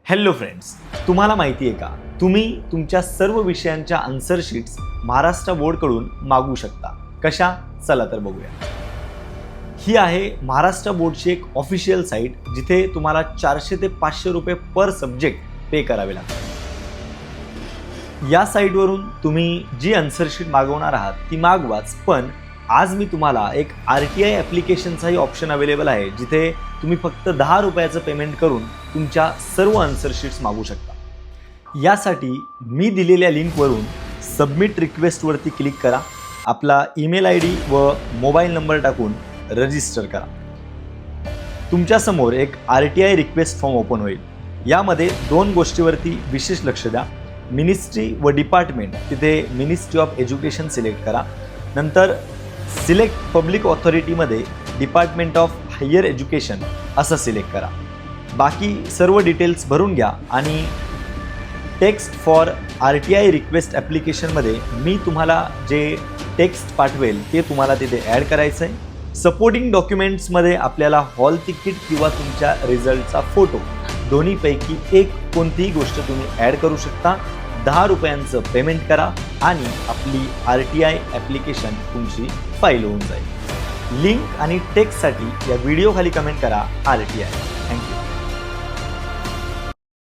Hello friends, तुम्हाला माहिती आहे का, तुम्ही तुमच्या सर्व विषयांच्या आन्सर शीट्स महाराष्ट्र बोर्डकडून मागवू शकता. कशा? चला तर बघूया. ही आहे महाराष्ट्र बोर्डची एक ऑफिशियल साईट, जिथे तुम्हाला 400 ते 500 रुपये पर सब्जेक्ट पे करावे लागतात. या साईटवरून तुम्ही जी आन्सर शीट मागवणार आहात ती मागवाच, पण आज मी तुम्हाला एक RTI ॲप्लिकेशनचाही ऑप्शन अवेलेबल आहे, जिथे तुम्ही फक्त 10 रुपयाचं पेमेंट करून तुमच्या सर्व आन्सर शीट्स मागवू शकता. यासाठी मी दिलेल्या लिंकवरून सबमिट रिक्वेस्टवरती क्लिक करा, आपला ईमेल ID व मोबाईल नंबर टाकून रजिस्टर करा. तुमच्यासमोर एक RTI रिक्वेस्ट फॉर्म ओपन होईल. यामध्ये 2 गोष्टीवरती विशेष लक्ष द्या. मिनिस्ट्री व डिपार्टमेंट, तिथे मिनिस्ट्री ऑफ एज्युकेशन सिलेक्ट करा. नंतर सिलेक्ट पब्लिक ऑथॉरिटीमध्ये डिपार्टमेंट ऑफ हायर एज्युकेशन असं सिलेक्ट करा. बाकी सर्व डिटेल्स भरून घ्या आणि टेक्स्ट फॉर RTI रिक्वेस्ट ॲप्लिकेशनमध्ये मी तुम्हाला जे टेक्स्ट पाठवेल ते तुम्हाला तिथे ॲड करायचं आहे. सपोर्टिंग डॉक्युमेंट्समध्ये आपल्याला हॉल तिकीट किंवा तुमच्या रिझल्टचा फोटो दोन्हीपैकी एक कोणतीही गोष्ट तुम्ही ॲड करू शकता. 10 रुपयांचं पेमेंट करा आणि आपली RTI ॲप्लिकेशन तुमची फाईल होऊन जाईल. लिंक आणि टेक्स्टसाठी या व्हिडिओ खाली कमेंट करा RTI.